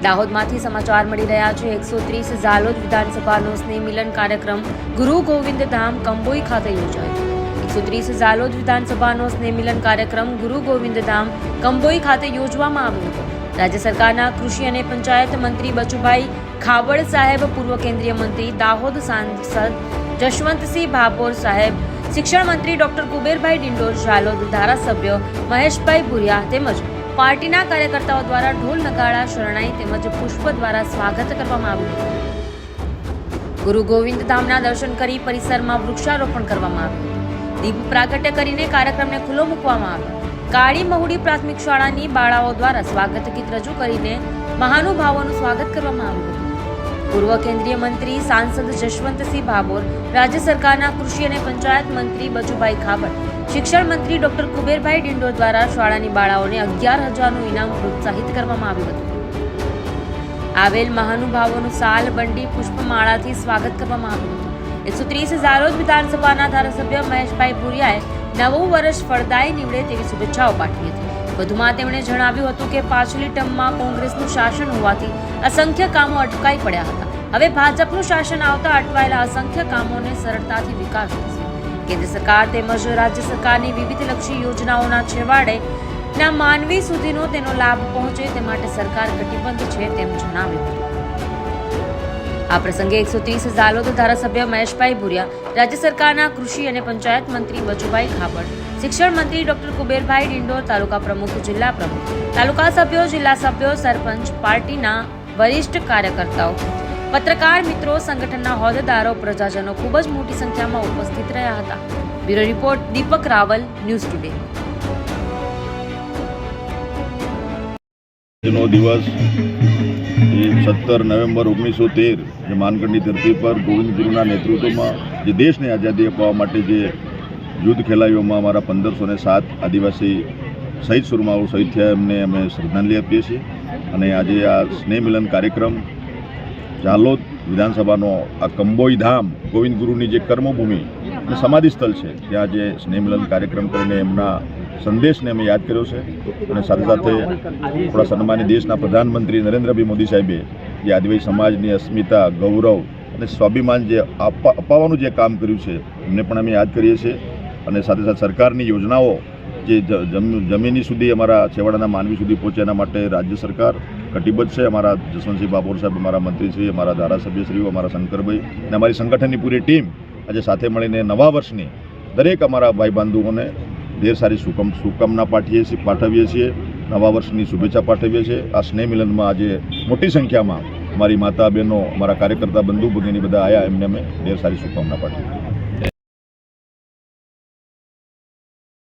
દાહોદમાંથી સમાચાર મળી રહ્યા છે। 130 ઝાલોદ વિધાનસભાનો સ્નેહ મિલન કાર્યક્રમ ગુરુ ગોવિંદ ધામ કંબોઈ ખાતે યોજાયો। 130 ઝાલોદ વિધાનસભાનો સ્નેહ મિલન કાર્યક્રમ ગુરુ ગોવિંદ ધામ કંબોઈ ખાતે યોજવામાં આવ્યો હતો। રાજ્ય સરકારના કૃષિ અને પંચાયત મંત્રી બચુભાઈ ખાબડ સાહેબ, પૂર્વ કેન્દ્રીય મંત્રી દાહોદ સાંસદ જશવંતસિંહ ભાભોર સાહેબ, શિક્ષણ મંત્રી ડોક્ટર કુબેરભાઈ ડિંડોર, ઝાલોદ ધારાસભ્ય મહેશભાઈ ભુરિયા તેમજ પાર્ટીના કાર્યકર્તાઓ દ્વારા ઢોલ નગાડા, શરણાઈ તેમજ પુષ્પ દ્વારા સ્વાગત કરવામાં આવ્યું હતું। ગુરુ ગોવિંદ ધામના દર્શન કરી પરિસરમાં વૃક્ષારોપણ કરવામાં આવ્યું। દીપ પ્રાગટ્ય કરીને કાર્યક્રમને ખુલ્લો મૂકવામાં આવ્યો। કાળી મહુડી પ્રાથમિક શાળાની બાળાઓ દ્વારા સ્વાગત ગીત રજૂ કરીને મહાનુભાવોનું સ્વાગત કરવામાં આવ્યું હતું। પૂર્વ કેન્દ્રીય મંત્રી સાંસદ જશવંતસિંહ ભાભોર, રાજ્ય સરકારના કૃષિ અને પંચાયત મંત્રી બચુભાઈ ખાબડ, શિક્ષણ મંત્રી ડોક્ટર કુબેરભાઈ ડિંડોર દ્વારા શાળાની બાળાઓને 11,000નું ઇનામ પ્રોત્સાહિત કરવામાં આવ્યું હતું। આવેલ મહાનુભાવોનું સાલ, બંડી, પુષ્પમાળાથી સ્વાગત કરવામાં આવ્યું હતું। 130 ઝાલોદ વિધાનસભાના ધારાસભ્ય મહેશભાઈ ભુરિયાએ નવું વર્ષ ફળદાયી નીવડે તેવી શુભેચ્છાઓ પાઠવી હતી। વધુમાં તેમણે જણાવ્યું હતું કે પાછલી ટર્મમાં કોંગ્રેસનું શાસન હોવાથી અસંખ્ય કામો અટકાઈ પડ્યા હતા। હવે ભાજપનું શાસન આવતા અટવાયેલા અસંખ્ય કામોને સરળતાથી વિકાસ થશે। કેન્દ્ર સરકાર તેમજ રાજ્ય સરકારની વિવિધલક્ષી યોજનાઓના છેવાડે ના માનવી સુધીનો તેનો લાભ પહોંચે તે માટે સરકાર કટિબદ્ધ છે તેમ જણાવ્યું હતું। આ પ્રસંગે 130 ઝાલોદ ધારાસભ્ય મહેશભાઈ ભુરિયા, રાજ્ય સરકારના કૃષિ અને પંચાયત મંત્રી બચુભાઈ ખાબડ, શિક્ષણ મંત્રી ડોક્ટર કુબેરભાઈ ડિંડોર, તાલુકા પ્રમુખ, જિલ્લા પ્રમુખ, તાલુકા સભ્યો, જિલ્લા સભ્યો, સરપંચ, પાર્ટીના વરિષ્ઠ કાર્યકર્તાઓ, પત્રકાર મિત્રો, સંગઠનના હોદ્દેદારો, પ્રજાજનો ખૂબ જ મોટી સંખ્યામાં ઉપસ્થિત રહ્યા હતા। બ્યુરો રિપોર્ટ દીપક રાવલ, ન્યૂઝ ટુડે। નો દિવસ 17 નવેમ્બર 1913 જે માનગઢની ધરતી પર ગોવિંદ ગુરુના નેતૃત્વમાં જે દેશને આઝાદી અપાવવા માટે જે યુદ્ધ ખેલાડીઓમાં અમારા 1507 આદિવાસી શહીદ સુરમાઓ શહીદ થયા એમને અમે શ્રદ્ધાંજલિ આપીએ છીએ। અને આજે આ સ્નેહ મિલન કાર્યક્રમ ઝાલોદ વિધાનસભાનો આ કંબોઈ ધામ ગોવિંદ ગુરુની જે કર્મભૂમિ અને સમાધિ સ્થળ છે ત્યાં જે સ્નેહ મિલન કાર્યક્રમ કરીને એમના સંદેશને અમે યાદ કર્યો છે। અને સાથે સાથે આપણા સન્માનિત દેશના પ્રધાનમંત્રી નરેન્દ્રભાઈ મોદી સાહેબે જે આદિવાસી સમાજની અસ્મિતા, ગૌરવ અને સ્વાભિમાન જે અપાવવાનું જે કામ કર્યું છે એમને પણ અમે યાદ કરીએ છીએ। અને સાથે સાથે સરકારની યોજનાઓ જે જમીની સુધી અમારા છેવાડાના માનવી સુધી પહોંચે એના માટે રાજ્ય સરકાર કટિબદ્ધ છે। અમારા જશવંતસિંહ ભાભોર સાહેબ, અમારા મંત્રીશ્રી, અમારા ધારાસભ્યશ્રીઓ, અમારા શંકરભાઈ અને અમારી સંગઠનની પૂરી ટીમ આજે સાથે મળીને નવા વર્ષની દરેક અમારા ભાઈ બંધુઓને ઢેર સારી શુભકામના પાઠવીએ છીએ, નવા વર્ષની શુભેચ્છા પાઠવીએ છીએ। આ સ્નેહ મિલનમાં આજે મોટી સંખ્યામાં અમારી માતા, બહેનો, અમારા કાર્યકર્તા બંધુ ભગીની બધા આવ્યા, એમને અમે ઢેર સારી શુભકામના પાઠવી।